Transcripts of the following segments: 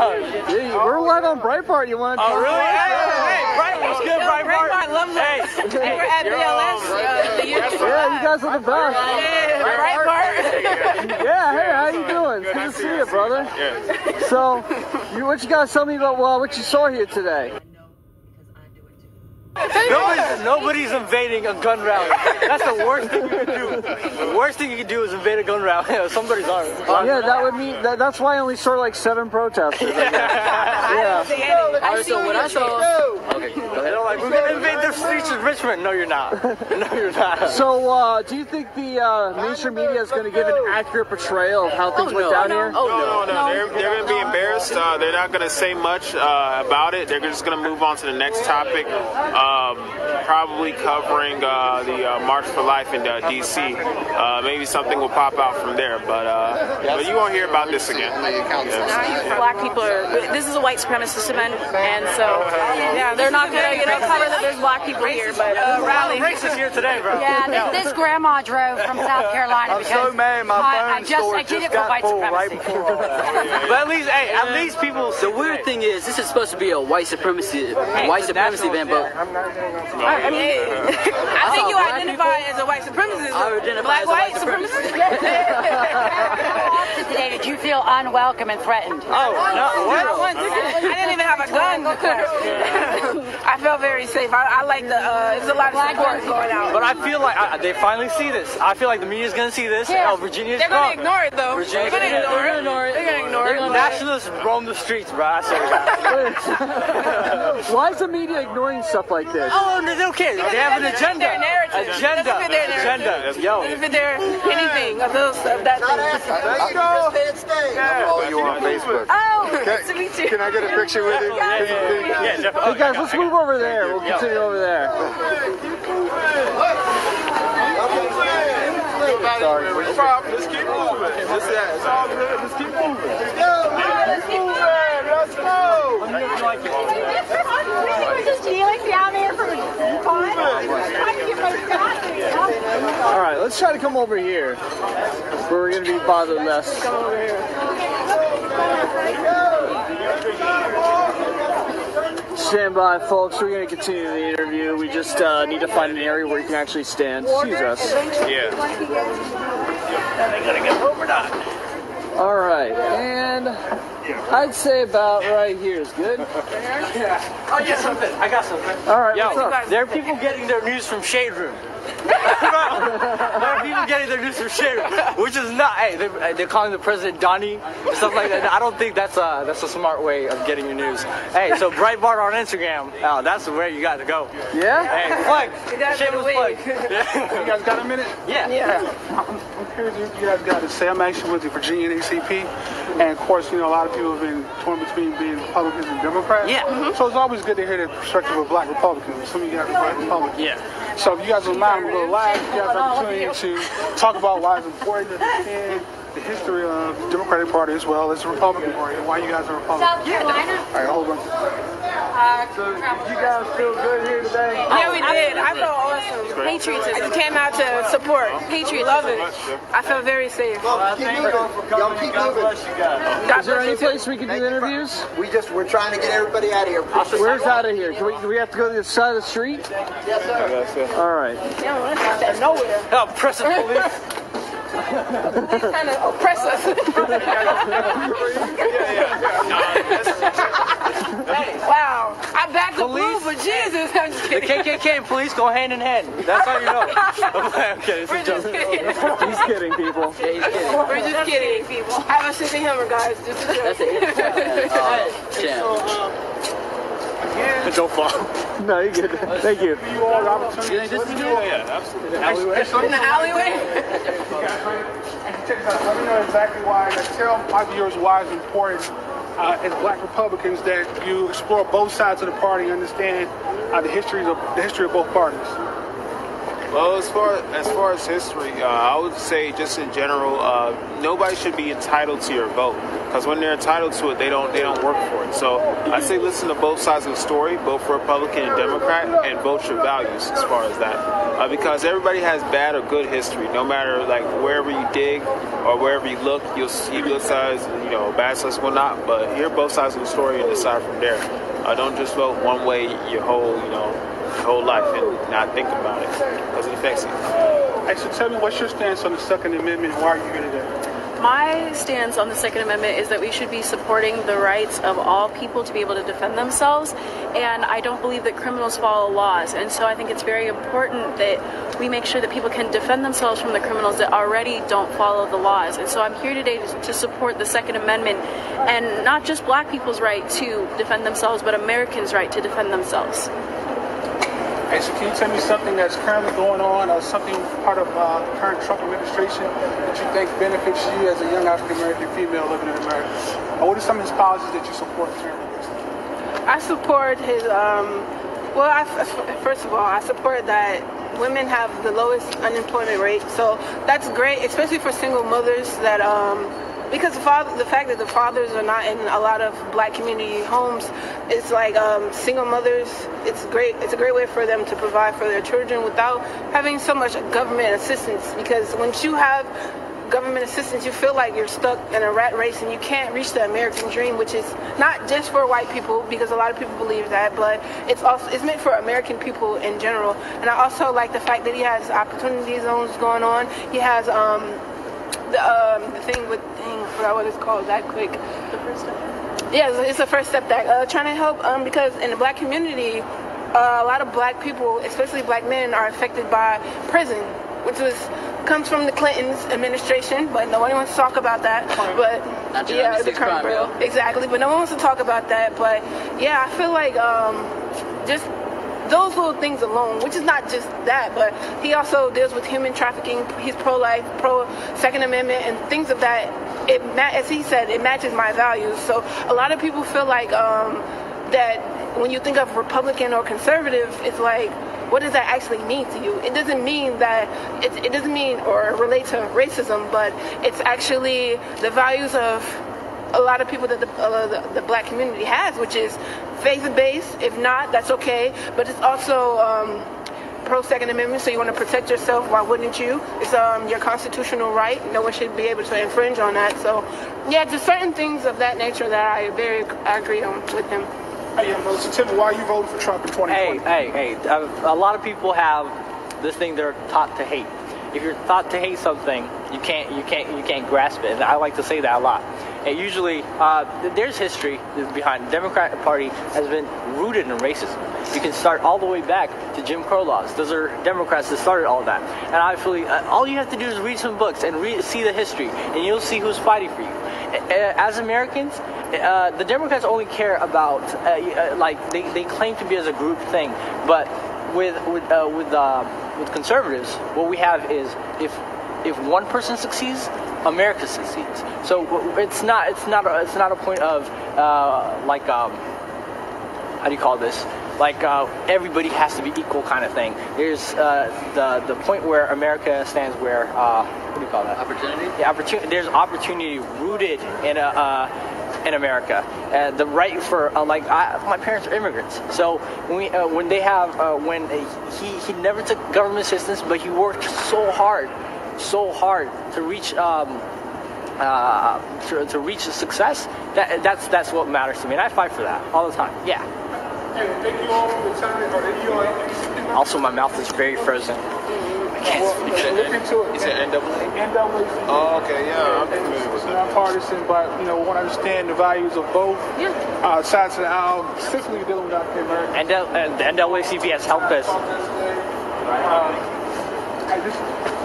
Yeah, we're live on Breitbart. You want to? Oh, really? Hey, Breitbart's good, Breitbart. Breitbart loves us. We're at BLS. Yeah, you guys are the best. Yeah, Breitbart. Yeah, hey, how you doing? It's good to see you, brother. Yeah. So, what you guys tell me about what you saw here today? Nobody's invading a gun rally. That's the worst thing you can do. The worst thing you can do is invade a gun rally. Somebody's armed. Yeah, that would mean that's why I only saw like 7 protesters. Yeah. Alright, so what I saw. Okay, they're like, we're gonna invade the streets of Richmond. No, you're not. No, you're not. So, do you think the mainstream media is going to give an accurate portrayal of how things went down here? No. They're going to be embarrassed. They're not going to say much about it. They're just going to move on to the next topic. Probably covering the March for Life in D.C. Maybe something will pop out from there, but you won't hear about this again. Black people this is a white supremacist event, and so, yeah, they're not going to, cover that there's black people here, but rally. Racist here today, bro. Yeah, this grandma drove from South Carolina because I'm so mad my phone I did it for white supremacy. But at least people. The weird thing is, this is supposed to be a white supremacy event, but I think you identify as a white supremacist. I identify as a white supremacist. Today, did you feel unwelcome and threatened? Oh, no. What? I didn't even have a gun. I felt very safe. I like there's a lot of support going out. But I feel like they finally see this. I feel like the media's gonna see this. Yeah. Oh, Virginia's They're going to ignore it, though. They're going to ignore it. They're going to ignore it. Nationalists roam the streets, bro. I say that. Why is the media ignoring stuff like this? Oh, they don't care. They have an agenda. Their narrative. Agenda. Yo. Doesn't fit their anything of those of that thing. Let's go. I follow you on Facebook. Oh, nice to meet you. Can I get a picture with you? Yeah, Hey guys, let's move over there. We'll continue over there. Sorry. No problem. Let's keep moving. It's all good. Let's keep moving. Let's move, man. Let's go. All right, let's try to come over here, where we're going to be bothered less. Come over here. Stand by, folks. We're going to continue the interview. We just need to find an area where you can actually stand. Excuse us. Yeah. They gotta get overnight. All right, and I'd say about right here is good. Oh, yeah, something. I got something. All right, Yo, what's up? there are people getting their news from Shade Room. There are people getting their news from Shade Room, which is not. Hey, they're calling the president Donnie, stuff like that. I don't think that's a smart way of getting your news. Hey, so Breitbart on Instagram. Oh, that's the way you got to go. Yeah? Hey, flex. Shameless flex. You guys got a minute? Yeah. I'm curious if you guys got to say. I'm actually with the Virginia ACP, and of course, a lot of people have been torn between being Republicans and Democrats. Yeah. So it's always good to hear the perspective of Black Republicans. Some of you guys are Black Republicans. Yeah. So if you guys don't mind, we'll go live. You guys have the opportunity to talk about why it's important to understand the history of the Democratic Party as well as the Republican Party and why you guys are Republicans. South Carolina? All right, hold on. So, did you guys feel good here today? Yeah, we did. I felt awesome. Patriots. I just came out to support. Patriot, love it. I felt very safe. Thank you all for coming. God bless you guys. Is there any place we can do interviews? We're trying to get everybody out of here. Where's out of here? Do we have to go to the side of the street? Yes, sir. All right. Nowhere. Oh, pressing police. Police trying to oppress us. Wow. I backed the blue, but Jesus, I'm just The kidding. KKK and police go hand in hand. That's how you know. Okay, it's a We're joke. just kidding. He's kidding, people. yeah, he's kidding. We're just kidding, people. I have a sense of humor, guys. Just a joke. Yeah. Don't fall. No, you're good. Thank you. You all the opportunity. Yeah, absolutely. In the alleyway? Check this out. Let me know exactly why. Tell my viewers why it's important as Black Republicans that you explore both sides of the party and understand the history of both parties. Well, as far as history, I would say just in general, nobody should be entitled to your vote, because when they're entitled to it, they don't work for it. So I say listen to both sides of the story, both Republican and Democrat, and vote your values as far as that, because everybody has bad or good history. No matter like wherever you dig or wherever you look, you'll see good sides, bad sides will not. But hear both sides of the story and decide from there. Don't just vote one way your whole life and not think about it, because it affects you. Hey, so tell me, what's your stance on the Second Amendment? Why are you here today? My stance on the Second Amendment is that we should be supporting the rights of all people to be able to defend themselves, and I don't believe that criminals follow laws, and so I think it's very important that we make sure that people can defend themselves from the criminals that already don't follow the laws. And so I'm here today to support the Second Amendment, and not just black people's right to defend themselves, but Americans' right to defend themselves. Hey, so can you tell me something that's currently going on, or something part of the current Trump administration that you think benefits you as a young African-American female living in America? Or what are some of his policies that you support currently? I support his, first of all, I support that women have the lowest unemployment rate. So that's great, especially for single mothers that, because the fact that the fathers are not in a lot of black community homes, it's like single mothers, it's a great way for them to provide for their children without having so much government assistance. Because once you have government assistance, you feel like you're stuck in a rat race and you can't reach the American dream, which is not just for white people, because a lot of people believe that, but it's meant for American people in general. And I also like the fact that he has opportunity zones going on. He has the thing with, I forgot what it's called that quick. The first step? Yeah, it's the first step that trying to help, because in the black community, a lot of black people, especially black men, are affected by prison, which comes from the Clintons administration, but no one wants to talk about that. But yeah, the current bill. Exactly, but no one wants to talk about that. But yeah, I feel like just those little things alone, which is not just that, but he also deals with human trafficking. He's pro-life, pro-Second Amendment, and things of that. As he said, it matches my values. So a lot of people feel like that when you think of Republican or conservative, it's like, what does that actually mean to you? It doesn't mean that, it doesn't mean or relate to racism, but it's actually the values of a lot of people that the black community has, which is faith-based. If not, that's okay. But it's also pro-Second Amendment, so you want to protect yourself. Why wouldn't you? It's your constitutional right. No one should be able to infringe on that. So, yeah, just certain things of that nature that I agree on with him. Hey, so tell me, why are you voting for Trump in 2020? Hey. A lot of people have this thing they're taught to hate. If you're taught to hate something, you can't grasp it. And I like to say that a lot. And usually, there's history behind the Democratic Party has been rooted in racism. You can start all the way back to Jim Crow laws. Those are Democrats that started all that. And I feel all you have to do is read some books and see the history, and you'll see who's fighting for you. As Americans, the Democrats only care about they claim to be as a group thing, but with conservatives, what we have is if one person succeeds, America succeeds. So it's not a point of how do you call this? Everybody has to be equal kind of thing. There's the point where America stands where what do you call that? Opportunity? Yeah, there's opportunity rooted in America. The right for my parents are immigrants, so when he never took government assistance, but he worked so hard to reach to reach success. That's what matters to me, and I fight for that all the time. Yeah. Hey, thank you all for the time. Also, my mouth is very frozen. I can't speak. Look into it. Is it NAACP? NAACP. Oh, okay, yeah, I'm familiar with It's that. nonpartisan, but we want to understand the values of both sides of the aisle, specifically dealing with African Americans. And the NAACP has helped us.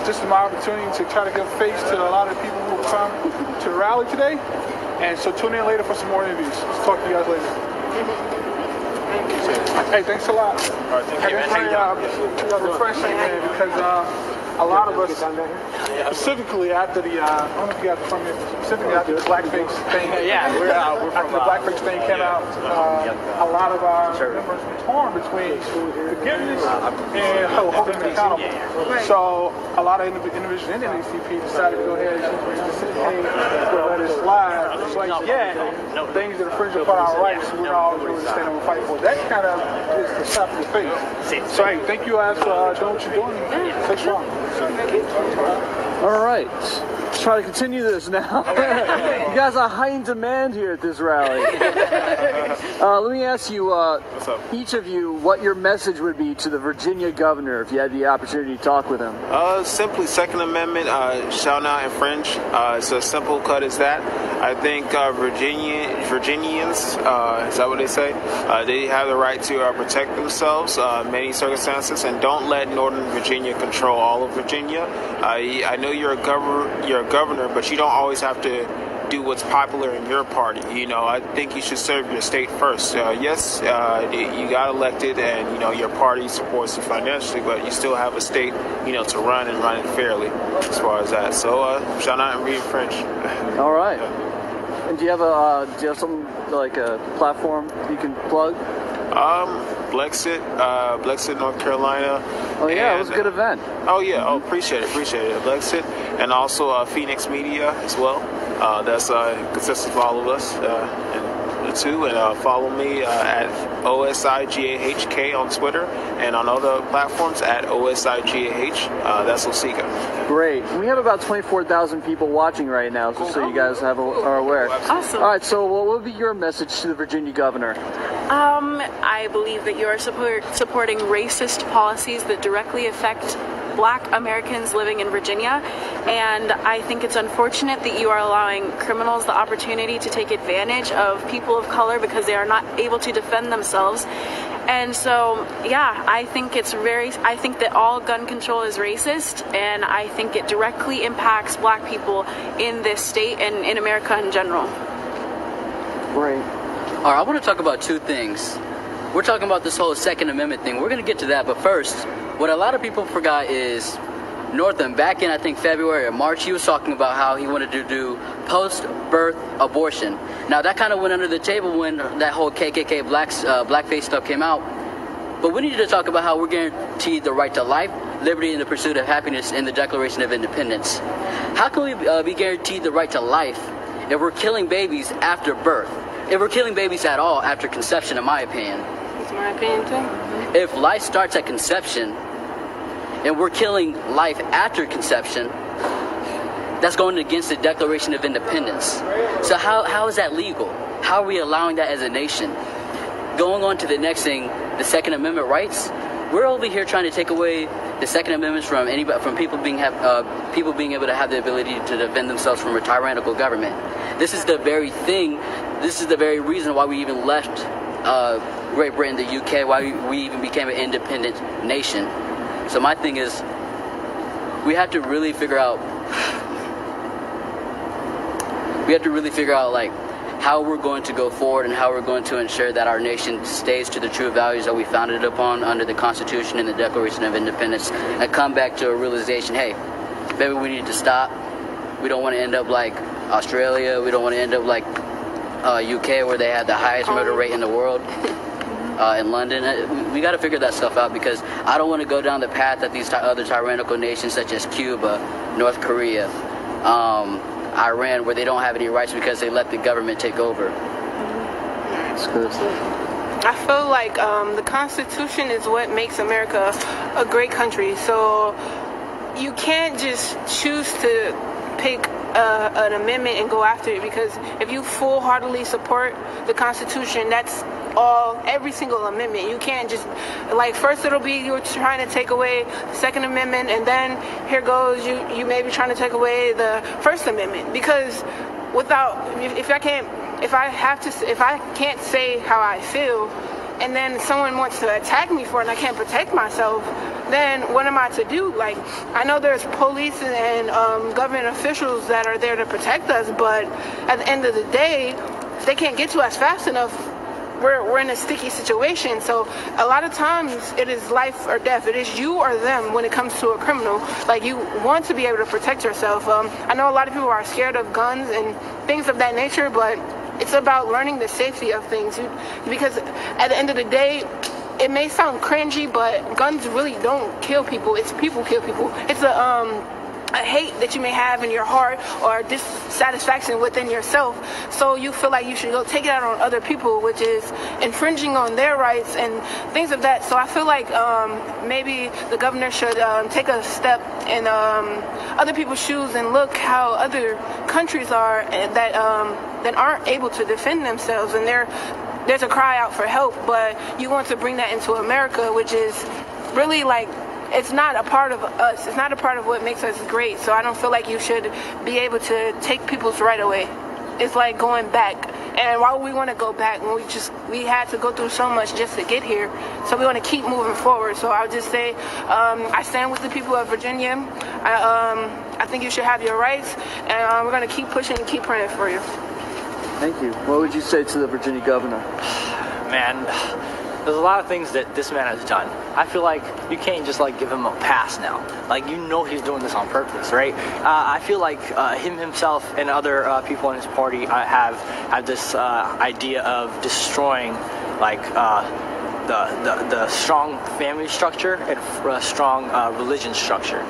This is my opportunity to try to give face to a lot of people who have come to the rally today. And so tune in later for some more interviews. Let's talk to you guys later. Hey, thanks a lot. All right, thank you, man. Refreshing, man, because a lot of us, specifically after the, I don't know if you got from it, specifically after the blackface thing. Yeah, we're after from the blackface thing came out, a lot of our members were torn between forgiveness and holding them accountable. So a lot of individuals in the NAACP decided to go ahead and say, hey, we'll let it slide. It's like, yeah, things that infringe upon our rights, we're not always going to stand up and fight for. That kind of is the slap in the face. So hey, thank you guys for doing what you're doing. Stay strong. All right, let's try to continue this now. You guys are high in demand here at this rally. Let me ask you, each of you, what your message would be to the Virginia governor if you had the opportunity to talk with him. Simply Second Amendment shall not infringe. It's as simple cut as that. I think Virginians, is that what they say? They have the right to protect themselves in many circumstances, and don't let Northern Virginia control all of Virginia. I know you're a governor, but you don't always have to do what's popular in your party. You know, I think you should serve your state first. Yes, you got elected, and you know your party supports you financially, but you still have a state, you know, to run and run it fairly, as far as that. So, shall not infringe. All right. And do you have something like a platform you can plug? Blexit, North Carolina. Oh yeah, it was a good event. Oh yeah, appreciate it. Blexit, and also Phoenix Media as well. That's consists of all of us too. And follow me at OSIGAHK on Twitter, and on other platforms at OSIGAH. That's Osika. Great. We have about 24,000 people watching right now, just so you guys are aware. Awesome. All right, so what would be your message to the Virginia governor? I believe that you are supporting racist policies that directly affect Black Americans living in Virginia, and I think it's unfortunate that you are allowing criminals the opportunity to take advantage of people of color because they are not able to defend themselves. And so, yeah, I think that all gun control is racist, and I think it directly impacts Black people in this state and in America in general. Great. All right, I want to talk about two things. We're talking about this whole Second Amendment thing. We're going to get to that, but first, what a lot of people forgot is Northam, back in, I think, February or March, he was talking about how he wanted to do post-birth abortion. Now, that kind of went under the table when that whole KKK blackface stuff came out. But we need to talk about how we're guaranteed the right to life, liberty, and the pursuit of happiness in the Declaration of Independence. How can we be guaranteed the right to life if we're killing babies after birth? If we're killing babies at all after conception, in my opinion. That's my opinion, too. If life starts at conception, and we're killing life after conception, that's going against the Declaration of Independence. So how is that legal? How are we allowing that as a nation? Going on to the next thing, the Second Amendment rights. We're over here trying to take away the Second Amendment from anybody, from people being able to have the ability to defend themselves from a tyrannical government. This is the very thing. This is the very reason why we even left Great Britain, the UK, why we even became an independent nation. So my thing is, we have to really figure out like how we're going to go forward and how we're going to ensure that our nation stays to the true values that we founded upon under the Constitution and the Declaration of Independence, and come back to a realization, hey, maybe we need to stop. We don't want to end up like Australia. We don't want to end up like UK, where they had the highest murder rate in the world. In London, we got to figure that stuff out, because I don't want to go down the path that these other tyrannical nations such as Cuba, North Korea, Iran, where they don't have any rights because they let the government take over. That's good. I feel like the Constitution is what makes America a great country. So you can't just choose to pick an amendment and go after it, because if you full-heartedly support the Constitution, that's every single amendment. You can't just, like, first it'll be you're trying to take away the Second Amendment, and then here goes you may be trying to take away the First Amendment, because if I can't say how I feel, and then someone wants to attack me for it and I can't protect myself, then what am I to do? Like, I know there's police and government officials that are there to protect us, but at the end of the day, if they can't get to us fast enough, we're in a sticky situation. So a lot of times it is life or death. It is you or them when it comes to a criminal. Like, you want to be able to protect yourself. I know a lot of people are scared of guns and things of that nature, but it's about learning the safety of things. Because at the end of the day, it may sound cringy, but guns really don't kill people. It's people kill people. It's a hate that you may have in your heart or dissatisfaction within yourself, so you feel like you should go take it out on other people, which is infringing on their rights and things of that. So I feel like maybe the governor should take a step in other people's shoes and look how other countries are that aren't able to defend themselves, and there's a cry out for help, but you want to bring that into America, which is really like, it's not a part of us. It's not a part of what makes us great. So I don't feel like you should be able to take people's right away. It's like going back. And why would we want to go back when we had to go through so much just to get here? So we want to keep moving forward. So I would just say, I stand with the people of Virginia. I think you should have your rights, and we're going to keep pushing and keep praying for you. Thank you. What would you say to the Virginia governor? Man, there's a lot of things that this man has done. I feel like you can't just like give him a pass now. Like, you know he's doing this on purpose, right? I feel like himself and other people in his party have this idea of destroying like the strong family structure and strong religion structure.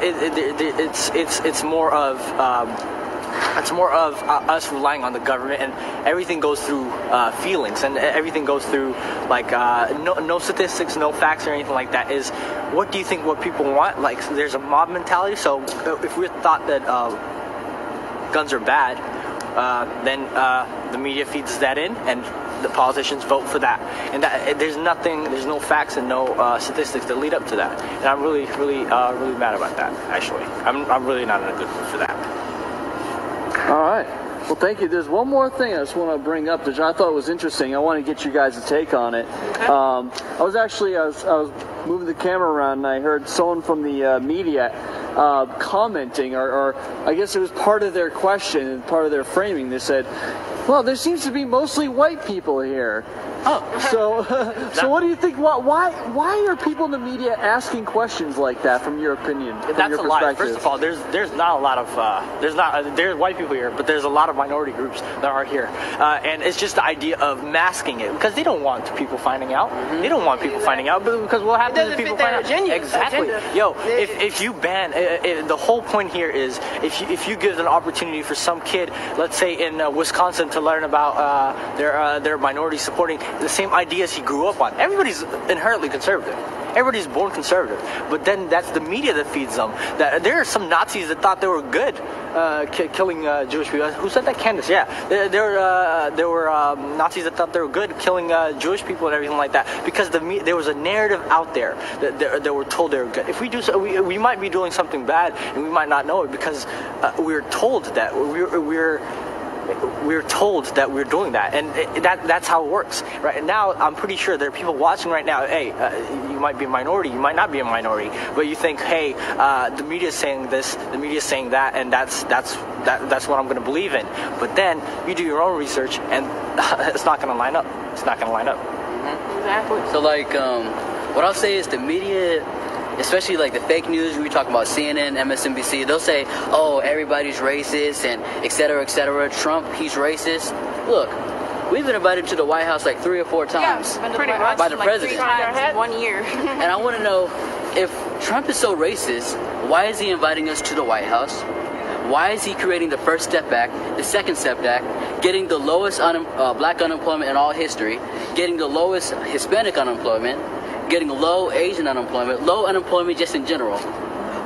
It's more of it's more of us relying on the government, and everything goes through feelings, and everything goes through like no statistics, no facts or anything like that. Is what do you think what people want? Like, there's a mob mentality. So if we thought that guns are bad, then the media feeds that in, and the politicians vote for that. And that, there's no facts and no statistics that lead up to that. And I'm really mad about that. Actually, I'm really not in a good mood for that. All right. Well, thank you. There's one more thing I just want to bring up that I thought was interesting. I want to get you guys' take on it. Okay. I was moving the camera around, and I heard someone from the media commenting, or I guess it was part of their question and part of their framing. They said, well, there seems to be mostly white people here. Oh. So what do you think? Why are people in the media asking questions like that? From your opinion, that's a lie. First of all, there's not a lot of there's white people here, but there's a lot of minority groups that are here, and it's just the idea of masking it because they don't want people finding out. Mm-hmm. They don't want people finding out because what happens if people find out? Exactly. Yo, if you ban, the whole point here is if you give an opportunity for some kid, let's say in Wisconsin, to learn about their minority supporting the same ideas he grew up on. Everybody's inherently conservative. Everybody's born conservative. But then that's the media that feeds them. That there are some Nazis that thought they were good, killing Jewish people. Who said that? Candace. Yeah. There were Nazis that thought they were good, killing Jewish people and everything like that. Because there was a narrative out there that were told they were good. If we do so, we might be doing something bad, and we might not know it because we're told that we're told that we're doing that, and that's how it works. Right. And now I'm pretty sure there are people watching right now. Hey, you might be a minority, you might not be a minority, but you think, hey, the media is saying this, the media is saying that, and that's what I'm going to believe in. But then you do your own research, and it's not going to line up. It's not going to line up. Mm-hmm. Exactly. So like, what I'll say is the media, especially like the fake news, we talk about CNN, MSNBC, they'll say, oh, everybody's racist and et cetera, et cetera. Trump, he's racist. Look, we've been invited to the White House like 3 or 4 times by the president. 3 times in 1 year. And I want to know, if Trump is so racist, why is he inviting us to the White House? Why is he creating the First Step Act, the Second Step Act, getting the lowest black unemployment in all history, getting the lowest Hispanic unemployment, getting low Asian unemployment, low unemployment just in general?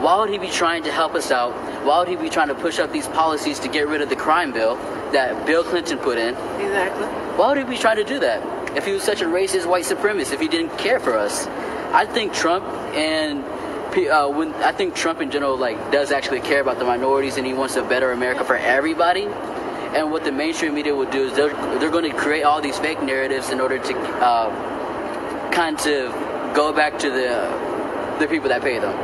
Why would he be trying to help us out? Why would he be trying to push up these policies to get rid of the crime bill that Bill Clinton put in? Exactly. Why would he be trying to do that if he was such a racist white supremacist, if he didn't care for us? I think Trump and I think Trump in general does actually care about the minorities, and he wants a better America for everybody. And what the mainstream media will do is they're going to create all these fake narratives in order to kind of go back to the people that pay them.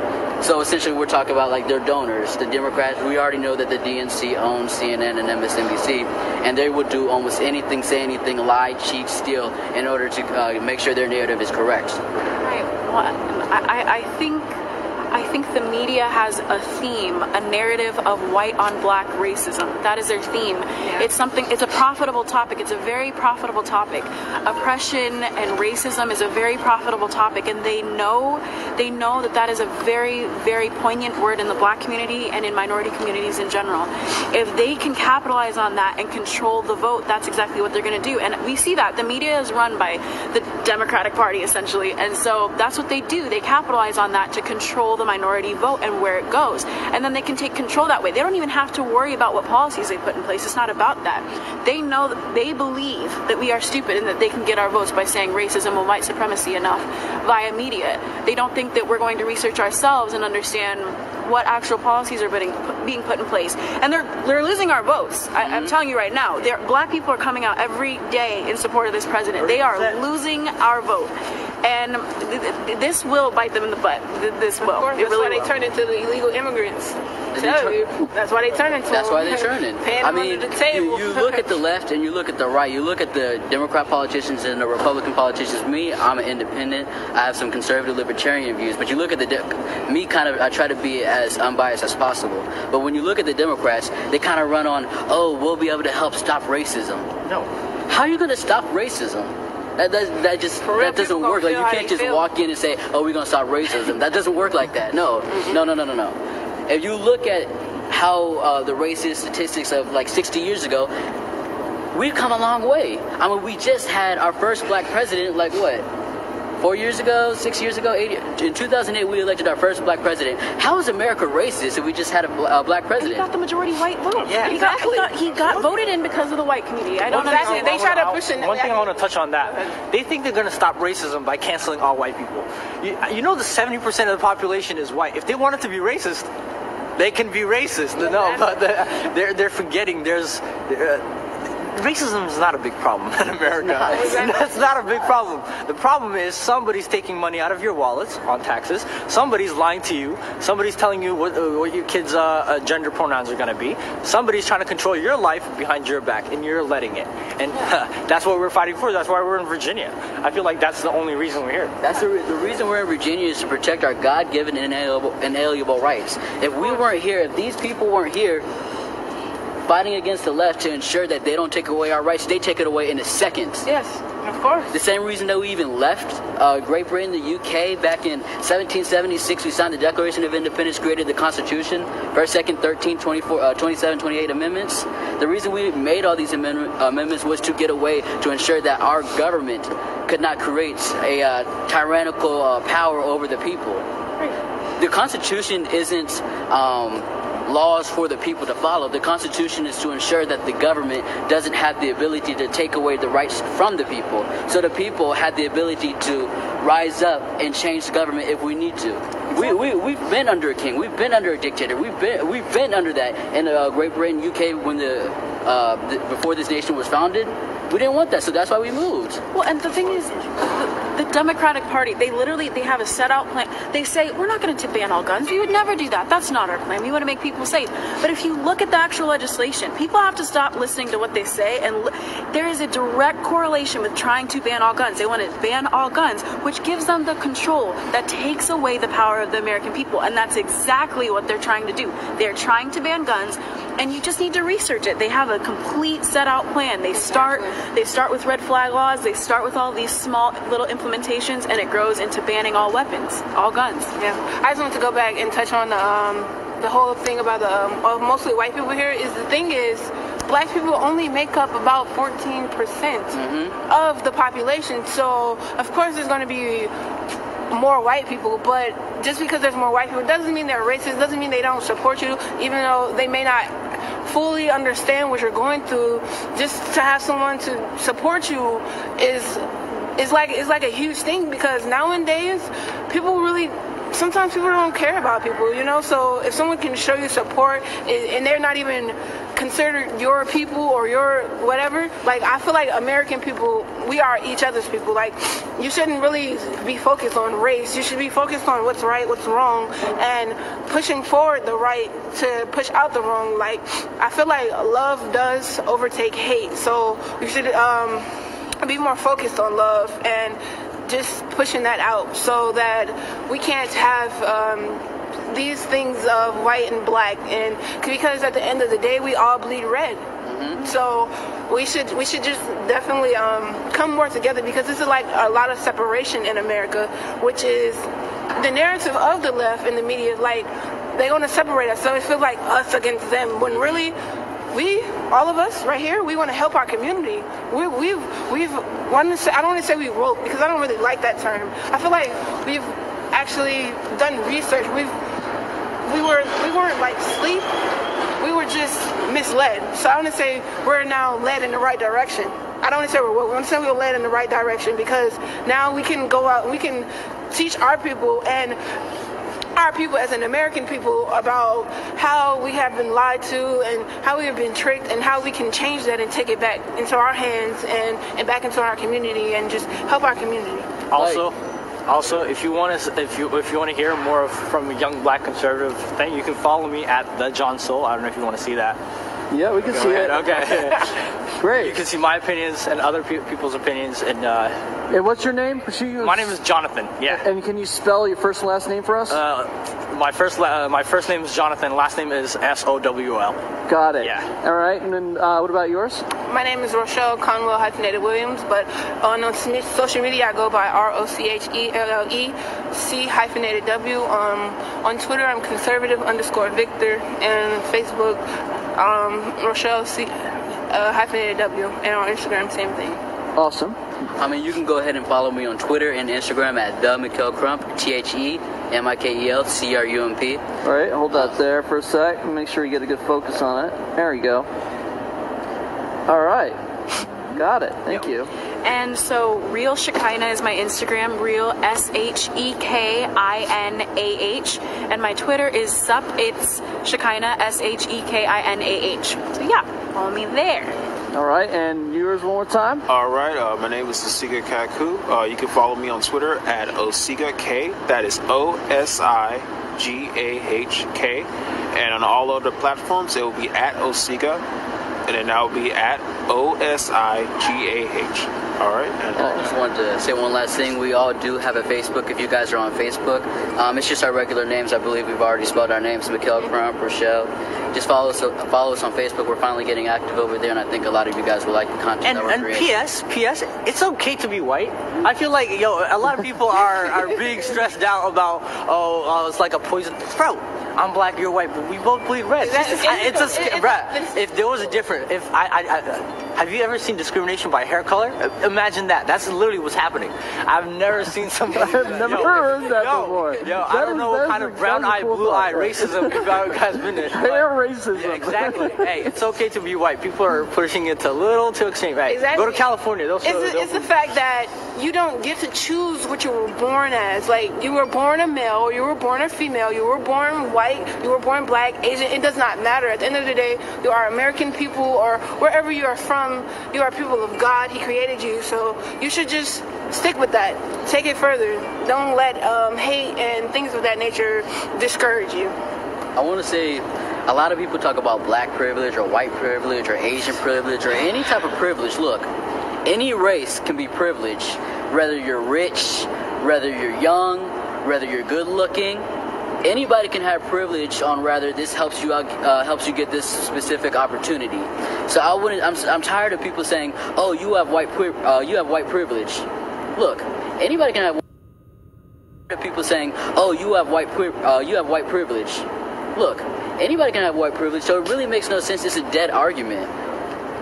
So essentially, we're talking about like their donors, the Democrats. We already know that the DNC owns CNN and MSNBC, and they would do almost anything, say anything, lie, cheat, steal, in order to make sure their narrative is correct. Right. Well, I think the media has a theme, a narrative of white on black racism. That is their theme. Yeah. It's a profitable topic. It's a very profitable topic. Oppression and racism is a very profitable topic, and they know that is a very, very poignant word in the black community and in minority communities in general. If they can capitalize on that and control the vote, that's exactly what they're going to do. And we see that. The media is run by the Democratic Party, essentially. And so that's what they do. They capitalize on that to control the minority vote and where it goes, and then they can take control that way. They don't even have to worry about what policies they put in place. It's not about that. They know that they believe that we are stupid and that they can get our votes by saying racism and white supremacy enough via media. They don't think that we're going to research ourselves and understand what actual policies are being put in place, and they're losing our votes. I'm telling you right now, black people are coming out every day in support of this president. They are losing our vote. And this will bite them in the butt. This will. Of course, that's why they turn into the illegal immigrants. That's why they turn into. That's why they're turning. I mean, you look at the left and you look at the right. You look at the Democrat politicians and the Republican politicians. Me, I'm an independent. I have some conservative libertarian views. But you look at I try to be as unbiased as possible. But when you look at the Democrats, they kind of run on, oh, we'll be able to help stop racism. No. How are you going to stop racism? That doesn't work. Like, you can't just walk in and say, oh, we're going to stop racism. That doesn't work like that. No. If you look at how the racist statistics of like 60 years ago, we've come a long way. I mean, we just had our first black president, like what? 4 years ago, 6 years ago, 8 years. In 2008, we elected our first black president. How is America racist if we just had a black president? He got the majority white vote. Yeah, he got voted in because of the white community. I don't know. They try to push it. One thing I want to touch on that. They think they're going to stop racism by canceling all white people. You know, the 70% of the population is white. If they wanted to be racist, they can be racist. No, but they're forgetting there's. Racism is not a big problem in America. That's not a big problem. The problem is somebody's taking money out of your wallets on taxes. Somebody's lying to you. Somebody's telling you what your kids' gender pronouns are going to be. Somebody's trying to control your life behind your back, and you're letting it. And that's what we're fighting for. That's why we're in Virginia. I feel like that's the only reason we're here. That's the reason we're in Virginia is to protect our God-given inalienable rights. If we weren't here, if these people weren't here, fighting against the left to ensure that they don't take away our rights, they take it away in a second. Yes, of course. The same reason that we even left Great Britain, the UK, back in 1776, we signed the Declaration of Independence, created the Constitution, 1st, 2nd, 13, 24, 27, 28 amendments. The reason we made all these amendments was to get away, to ensure that our government could not create a tyrannical power over the people. Right. The Constitution isn't laws for the people to follow. The Constitution is to ensure that the government doesn't have the ability to take away the rights from the people. So the people have the ability to rise up and change the government if we need to. We've been under a king. We've been under a dictator. We've been under that in Great Britain, UK, when before this nation was founded. We didn't want that, so that's why we moved. Well, and the thing is, the Democratic Party, they have a set out plan. They say, we're not going to ban all guns. We would never do that. That's not our plan. We want to make people safe. But if you look at the actual legislation, people have to stop listening to what they say, and there is a direct correlation with trying to ban all guns. They want to ban all guns, which gives them the control that takes away the power of the American people, and that's exactly what they're trying to do. They're trying to ban guns, and you just need to research it. They have a complete set out plan. They start with red flag laws. They start with all these small little implementations, and it grows into banning all weapons, all guns. Yeah, I just want to go back and touch on the whole thing about the mostly white people here. The thing is, black people only make up about 14% of the population. So of course there's going to be more white people, but just because there's more white people doesn't mean they're racist, doesn't mean they don't support you, even though they may not fully understand what you're going through. Just to have someone to support you is like a huge thing, because nowadays sometimes people don't care about people, you know. So if someone can show you support and they're not even considered your people or your whatever. Like, I feel like American people, we are each other's people. Like, you shouldn't really be focused on race. You should be focused on what's right, what's wrong, and pushing forward the right to push out the wrong. Like, I feel like love does overtake hate, so you should be more focused on love and just pushing that out, so that we can't have these things of white and black, and because at the end of the day we all bleed red. So we should just definitely come more together, because this is like a lot of separation in America, which is the narrative of the left and the media. Like, they want to separate us, so it feels like us against them, when really we, all of us right here, we want to help our community. We've wanted to say, I don't want to say we woke, because I don't really like that term. I feel like we've actually done research. We weren't like asleep. We were just misled. So I want to say we're now led in the right direction. I don't want to say we're woke. I want to say we're led in the right direction, because now we can go out, we can teach our people and our people as an American people about how we have been lied to and how we have been tricked, and how we can change that and take it back into our hands and back into our community and just help our community. Also, if you want to hear more from a young black conservative thing, you can follow me at the John Soul. I don't know if you want to see that. Yeah, we can see it. Okay. Great. You can see my opinions and other people's opinions. And what's your name? My name is Jonathan. Yeah. And can you spell your first and last name for us? My first name is Jonathan. Last name is SOWL. Got it. Yeah. All right. And then what about yours? My name is Rochelle Conwell Williams, but on social media I go by ROCHELLE C-W. On Twitter I'm conservative_Victor, and Facebook Rochelle C-W, and on Instagram same thing. Awesome. I mean, you can go ahead and follow me on Twitter and Instagram at the Mikel Crump, TheMikelCrump. All right, hold that there for a sec. Make sure you get a good focus on it. There we go. All right. Got it. Thank you. And so Real Shekinah is my Instagram, Real SHEKINAH, and my Twitter is it's Shekinah SHEKINAH. So yeah, follow me there. All right, and yours one more time. All right, my name is Osiga Kaku. You can follow me on Twitter at OsigaK. That is OSIGAHK. And on all other platforms, it will be at Osiga, and then that will be at OSIGAH. All right. I just wanted to say one last thing. We all do have a Facebook if you guys are on Facebook. It's just our regular names. I believe we've already spelled our names, Mikel Crump, Rochelle. Just follow us on Facebook. We're finally getting active over there, and I think a lot of you guys will like the content that we're creating. P.S. It's okay to be white. I feel like, a lot of people are being stressed out about, it's like a poison. Bro, I'm black, you're white, but we both bleed red. If there was a difference, have you ever seen discrimination by hair color? Imagine that. That's literally what's happening. I've never seen somebody. I've never heard that before. I don't know what kind of brown-eye, blue-eye racism you guys been in. Hair racism. Yeah, exactly. Hey, it's okay to be white. People are pushing it a little too extreme. Hey, exactly. Go to California. It's the fact that you don't get to choose what you were born as. Like, you were born a male, you were born a female, you were born white, you were born black, Asian. It does not matter. At the end of the day, you are American people, or wherever you are from, you are people of God. He created you, so you should just stick with that. Take it further. Don't let hate and things of that nature discourage you. I want to say, a lot of people talk about black privilege or white privilege or Asian privilege or any type of privilege. Look, any race can be privileged, whether you're rich, whether you're young, whether you're good looking. Anybody can have privilege on rather this helps you get this specific opportunity. So I'm tired of people saying, "Oh, you have white privilege." Look, anybody can have. People saying, "Oh, you have white privilege." Look, anybody can have white privilege. So it really makes no sense. It's a dead argument.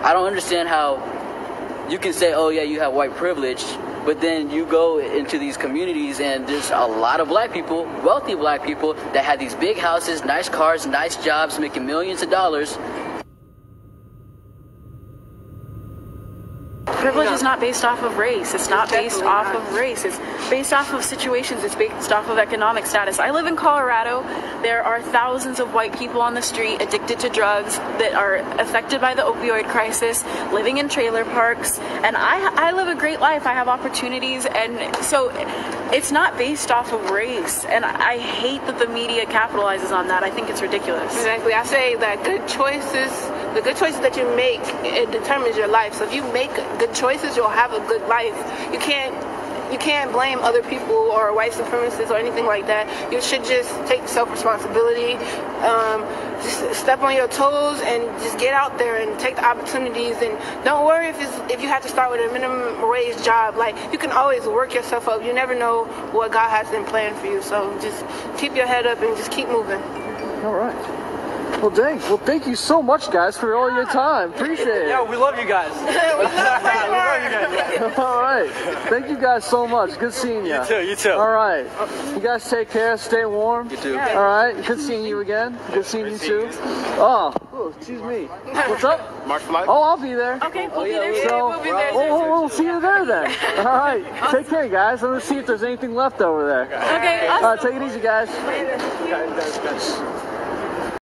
I don't understand how you can say, "Oh yeah, you have white privilege," but then you go into these communities and there's a lot of black people, wealthy black people, that have these big houses, nice cars, nice jobs, making millions of dollars. privilege is not based off of race. It's not based off of race. It's based off of situations. It's based off of economic status. I live in Colorado. There are thousands of white people on the street addicted to drugs that are affected by the opioid crisis, living in trailer parks, and I live a great life. I have opportunities, and so it's not based off of race, and I hate that the media capitalizes on that. I think it's ridiculous. Exactly. I say that the good choices that you make, it determines your life. So if you make good choices, you'll have a good life. You can't blame other people or white supremacists or anything like that. You should just take self-responsibility, just step on your toes and just get out there and take the opportunities. And don't worry if you have to start with a minimum wage job. Like, you can always work yourself up. You never know what God has in plan for you. So just keep your head up and just keep moving. All right. Well, dang. Well, thank you so much, guys, for all your time. Appreciate it. Yeah, we love you guys. We love you guys. All right. Thank you guys so much. Good seeing you. You too. You too. All right. You guys take care. Stay warm. You too. All right. Good seeing you again. Good seeing you too. Oh, excuse me. What's up? March for Life? Oh, I'll be there. Okay, we'll be there too. So, We'll be there too. we'll see you there then. All right. Take care, guys. Let's see if there's anything left over there. Okay, All awesome. right. Take it easy, guys.